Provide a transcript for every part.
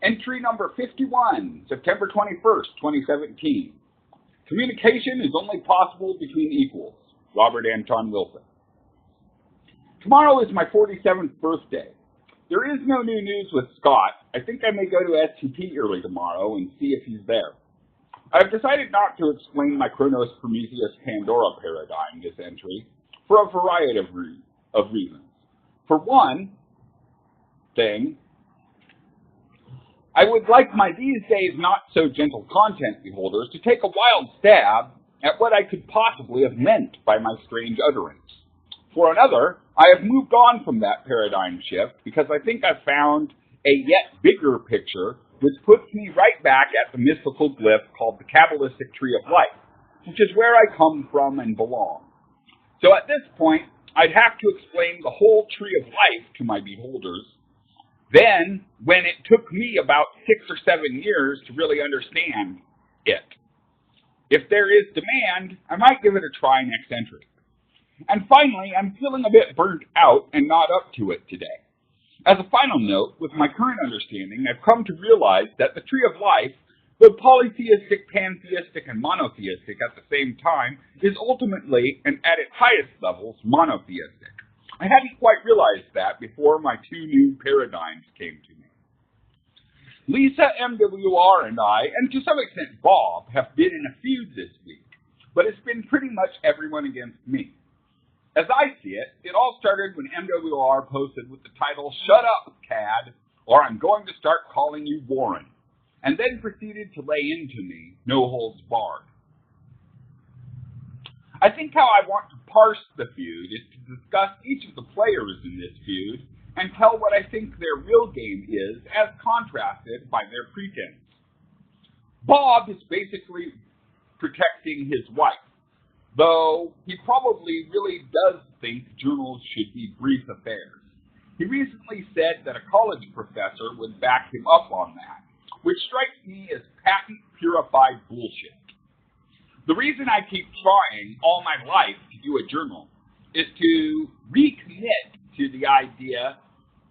Entry number 51, September 21st, 2017. Communication is only possible between equals. Robert Anton Wilson. Tomorrow is my 47th birthday. There is no new news with Scott. I think I may go to STP early tomorrow and see if he's there. I've decided not to explain my Chronos Prometheus Pandora paradigm this entry for a variety of reasons. For one thing, I would like my these days not so gentle content beholders to take a wild stab at what I could possibly have meant by my strange utterance. For another, I have moved on from that paradigm shift because I think I've found a yet bigger picture which puts me right back at the mystical glyph called the Kabbalistic Tree of Life, which is where I come from and belong. So at this point, I'd have to explain the whole Tree of Life to my beholders. Then, when it took me about 6 or 7 years to really understand it. If there is demand, I might give it a try next entry. And finally, I'm feeling a bit burnt out and not up to it today. As a final note, with my current understanding, I've come to realize that the Tree of Life, though polytheistic, pantheistic, and monotheistic at the same time, is ultimately, and at its highest levels, monotheistic. I hadn't quite realized that before my two new paradigms came to me. Lisa MWR and I, and to some extent Bob, have been in a feud this week, but it's been pretty much everyone against me. As I see it, it all started when MWR posted with the title, "Shut up, Cad, or I'm going to start calling you Warren," and then proceeded to lay into me, no holds barred. I think how I want to parse the feud is to discuss each of the players in this feud and tell what I think their real game is as contrasted by their pretense. Bob is basically protecting his wife, though he probably really does think journals should be brief affairs. He recently said that a college professor would back him up on that, which strikes me as patent purified bullshit. The reason I keep trying all my life to do a journal is to recommit to the idea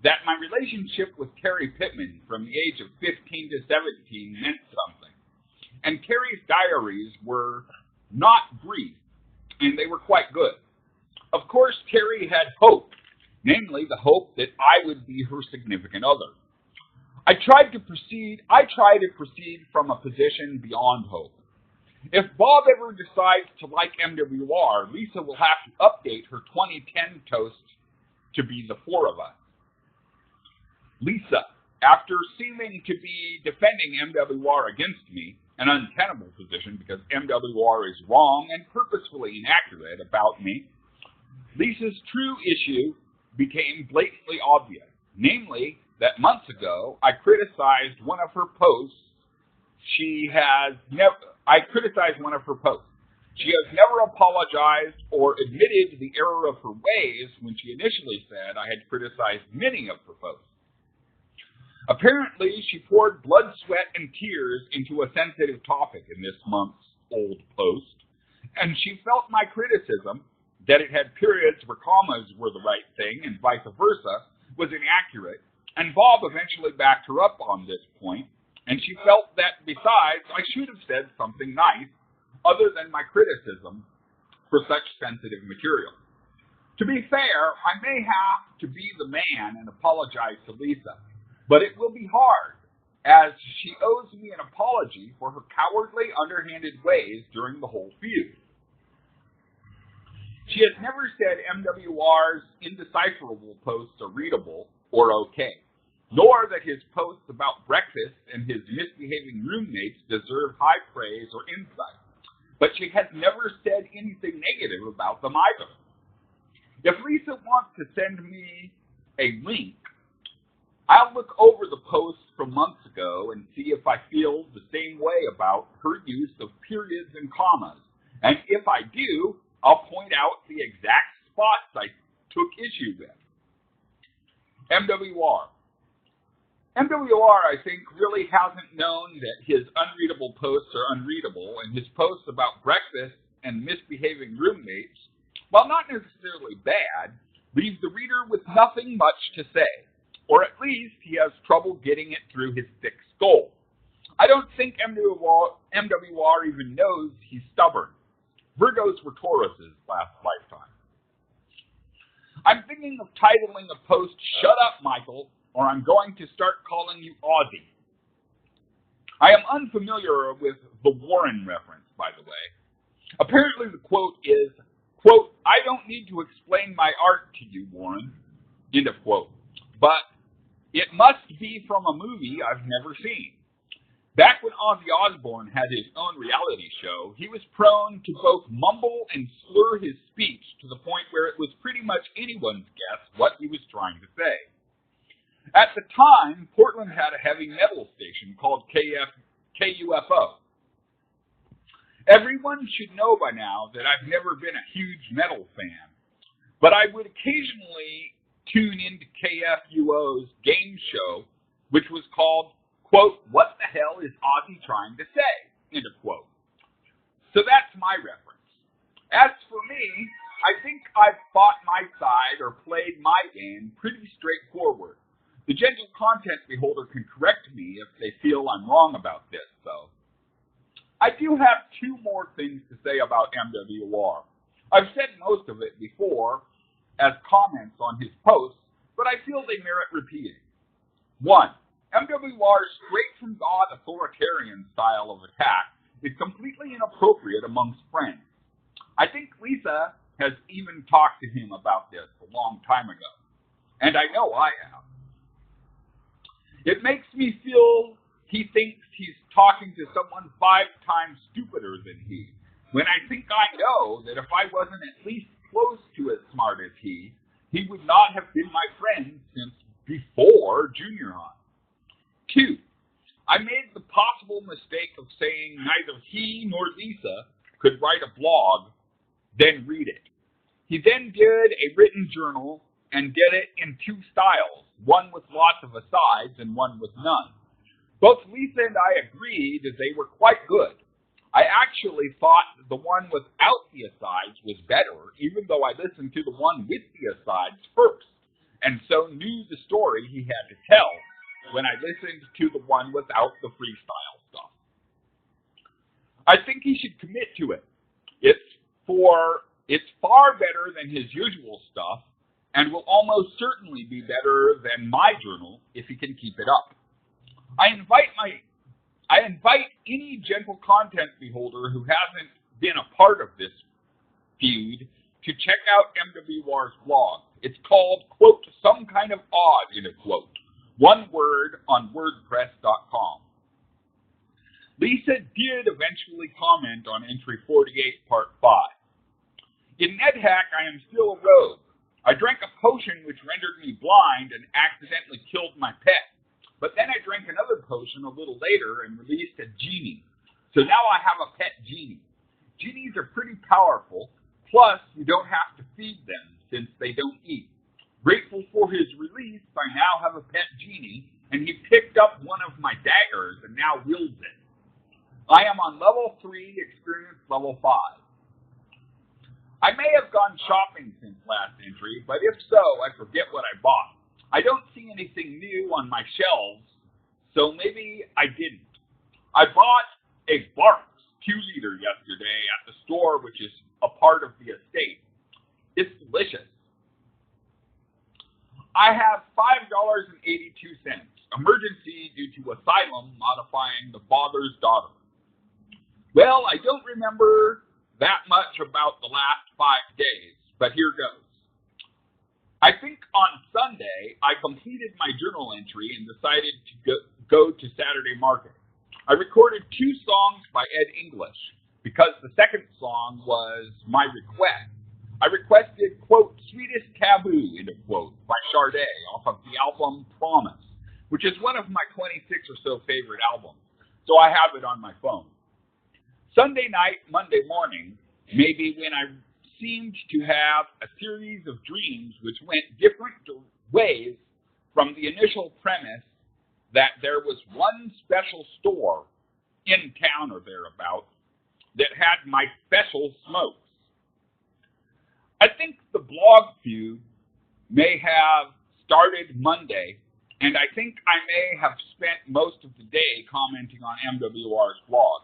that my relationship with Carrie Pittman from the age of 15 to 17 meant something. And Carrie's diaries were not brief, and they were quite good. Of course, Carrie had hope, namely the hope that I would be her significant other. I try to proceed from a position beyond hope. If Bob ever decides to like MWR, Lisa will have to update her 2010 toast to be the four of us. Lisa, after seeming to be defending MWR against me, an untenable position because MWR is wrong and purposefully inaccurate about me, Lisa's true issue became blatantly obvious, namely that months ago I criticized one of her posts. She has never apologized or admitted the error of her ways when she initially said I had criticized many of her posts. Apparently, she poured blood, sweat, and tears into a sensitive topic in this month's old post, and she felt my criticism that it had periods where commas were the right thing and vice versa was inaccurate, and Bob eventually backed her up on this point, and she felt that, besides, I should have said something nice other than my criticism for such sensitive material. To be fair, I may have to be the man and apologize to Lisa, but it will be hard, as she owes me an apology for her cowardly, underhanded ways during the whole feud. She has never said MWR's indecipherable posts are readable or okay, nor that his posts about breakfast and his misbehaving roommates deserve high praise or insight, but she has never said anything negative about them either. If Lisa wants to send me a link, I'll look over the posts from months ago and see if I feel the same way about her use of periods and commas. And if I do, I'll point out the exact spots I took issue with. MWR, I think, really hasn't known that his unreadable posts are unreadable, and his posts about breakfast and misbehaving roommates, while not necessarily bad, leave the reader with nothing much to say. or at least he has trouble getting it through his thick skull. I don't think MWR even knows he's stubborn. Virgos were Tauruses last lifetime. I'm thinking of titling a post, "Shut Up, Michael, or I'm going to start calling you Ozzy." I am unfamiliar with the Warren reference, by the way. Apparently the quote is, quote, "I don't need to explain my art to you, Warren," end of quote. But it must be from a movie I've never seen. Back when Ozzy Osbourne had his own reality show, he was prone to both mumble and slur his speech to the point where it was pretty much anyone's guess what he was trying to say. At the time, Portland had a heavy metal station called KUFO. Everyone should know by now that I've never been a huge metal fan, but I would occasionally tune into KFUO's game show, which was called, quote, "What the hell is Ozzy trying to say?" end of quote. So that's my reference. As for me, I think I've fought my side or played my game pretty straightforward. The gentle content beholder can correct me if they feel I'm wrong about this, though. I do have two more things to say about MWR. I've said most of it before as comments on his posts, but I feel they merit repeating. 1. MWR's straight-from-God authoritarian style of attack is completely inappropriate amongst friends. I think Lisa has even talked to him about this a long time ago, and I know I have. It makes me feel he thinks he's talking to someone 5 times stupider than he, when I think I know that if I wasn't at least close to as smart as he would not have been my friend since before junior high. 2, I made the possible mistake of saying neither he nor Lisa could write a blog, then read it. He then did a written journal and did it in 2 styles, one with lots of asides and one with none. Both Lisa and I agreed that they were quite good. I actually thought that the one without the asides was better, even though I listened to the one with the asides first, and so knew the story he had to tell when I listened to the one without the freestyle stuff. I think he should commit to it. It's far better than his usual stuff, and will almost certainly be better than my journal if he can keep it up. I invite any gentle content beholder who hasn't been a part of this feud to check out MWR's blog. It's called, quote, "Some Kind of Odd," in a quote. One word on WordPress.com. Lisa did eventually comment on entry 48, part 5. In NetHack, I am still a rogue. I drank a potion which rendered me blind and accidentally killed my pet. But then I drank another potion a little later and released a genie. So now I have a pet genie. Genies are pretty powerful, plus you don't have to feed them since they don't eat. Grateful for his release, I now have a pet genie, and he picked up one of my daggers and now wields it. I am on level 3, experience level 5. I may have gone shopping since last entry, but if so, I forget what I bought. I don't see anything new on my shelves, so maybe I didn't. I bought a Barks 2-liter yesterday at the store, which is a part of the estate. It's delicious. I have $5.82, emergency due to asylum modifying the father's daughter. Well, I don't remember that much about the last 5 days, but here goes. I think on Sunday, I completed my journal entry and decided to go to Saturday Market. I recorded 2 songs by Ed English, because the second song was my request. I requested, quote, "Sweetest Taboo," end of quote, by Sade off of the album Promise, which is one of my 26 or so favorite albums, so I have it on my phone. Sunday night, Monday morning, maybe when I seemed to have a series of dreams which went different ways from the initial premise that there was one special store in town or thereabouts that had my special smokes. I think the blog feud may have started Monday and I think I may have spent most of the day commenting on MWR's blog.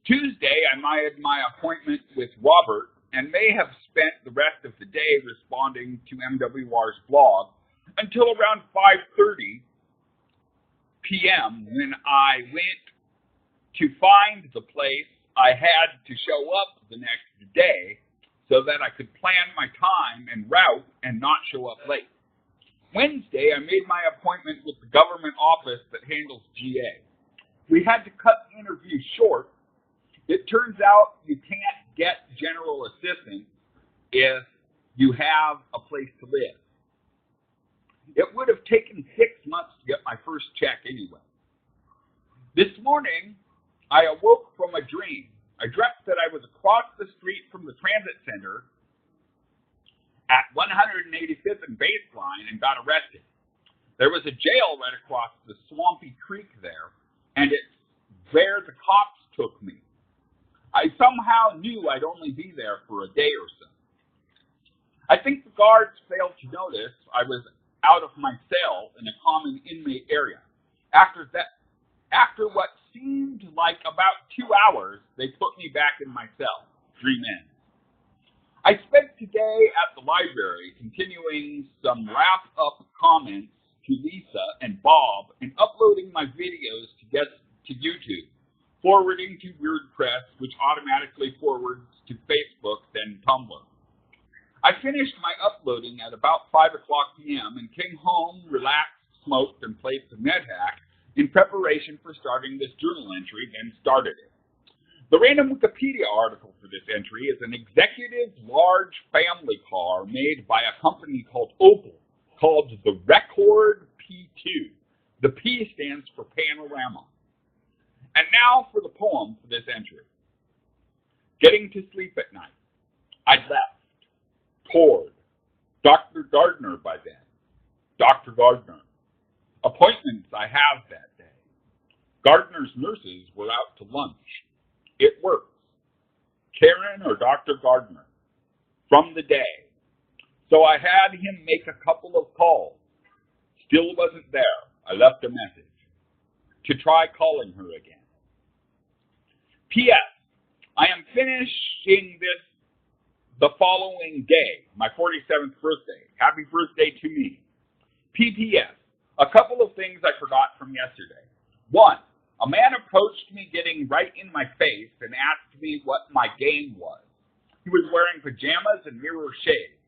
Tuesday, I had my appointment with Robert and may have spent the rest of the day responding to MWR's blog until around 5:30 p.m. when I went to find the place I had to show up the next day so that I could plan my time and route and not show up late. Wednesday, I made my appointment with the government office that handles GA. We had to cut the interview short. It turns out you can't get general assistance if you have a place to live. It would have taken 6 months to get my first check anyway. This morning, I awoke from a dream. I dreamt that I was across the street from the transit center at 185th and Baseline and got arrested. There was a jail right across the swampy creek there, and it's where the cops took me. I somehow knew I'd only be there for a day or so. I think the guards failed to notice I was out of my cell in a common inmate area. After what seemed like about 2 hours, they put me back in my cell. Dream ends. I spent today at the library continuing some wrap-up comments to Lisa and Bob and uploading my videos to YouTube, forwarding to WordPress, which automatically forwards to Facebook, then Tumblr. I finished my uploading at about 5 o'clock p.m. and came home, relaxed, smoked, and played some NetHack in preparation for starting this journal entry, then started it. The random Wikipedia article for this entry is an executive large family car made by a company called Opel, called the Record P2. The P stands for Panorama. And now for the poem for this entry. Getting to sleep at night. I left. Poured. Dr. Gardner by then. Dr. Gardner. Appointments I have that day. Gardner's nurses were out to lunch. It works. Karen or Dr. Gardner. From the day. So I had him make a couple of calls. Still wasn't there. I left a message. To try calling her again. P.S. I am finishing this the following day, my 47th birthday. Happy birthday to me. P.P.S. A couple of things I forgot from yesterday. 1. A man approached me getting right in my face and asked me what my game was. He was wearing pajamas and mirror shades.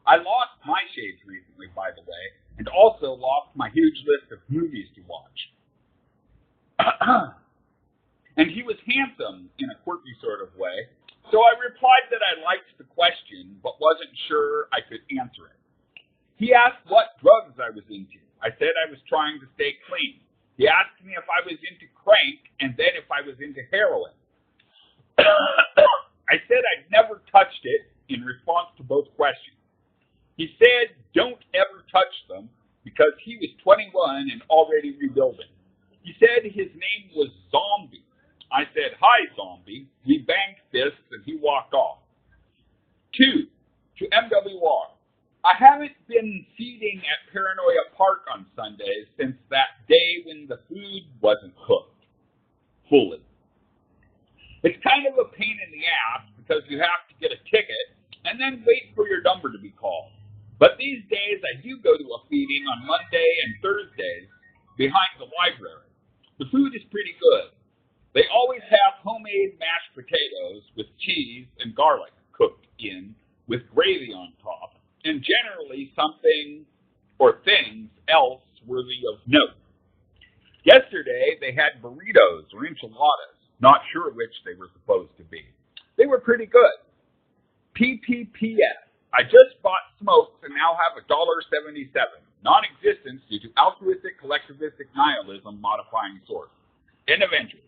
I lost my shades recently, by the way, and also lost my huge list of movies to watch. And he was handsome in a quirky sort of way, so I replied that I liked the question, but wasn't sure I could answer it. He asked what drugs I was into. I said I was trying to stay clean. He asked me if I was into crank, and then if I was into heroin. I said I'd never touched it in response to both questions. He said don't ever touch them because he was 21 and already rebuilding. He said his name was Zombie. I said, hi, Zombie. We banged fists and he walked off. 2. To MWR. I haven't been feeding at Paranoia Park on Sundays since that day when the food wasn't cooked fully. It's kind of a pain in the ass because you have to get a ticket and then wait for your number to be called. But these days I do go to a feeding on Monday and Thursdays behind the library. The food is pretty good. They always have homemade mashed potatoes with cheese and garlic cooked in with gravy on top, and generally something or things else worthy of note. Yesterday, they had burritos or enchiladas, not sure which they were supposed to be. They were pretty good. PPPS. I just bought smokes and now have $1.77. Non-existence due to altruistic collectivistic nihilism modifying source. End of entry.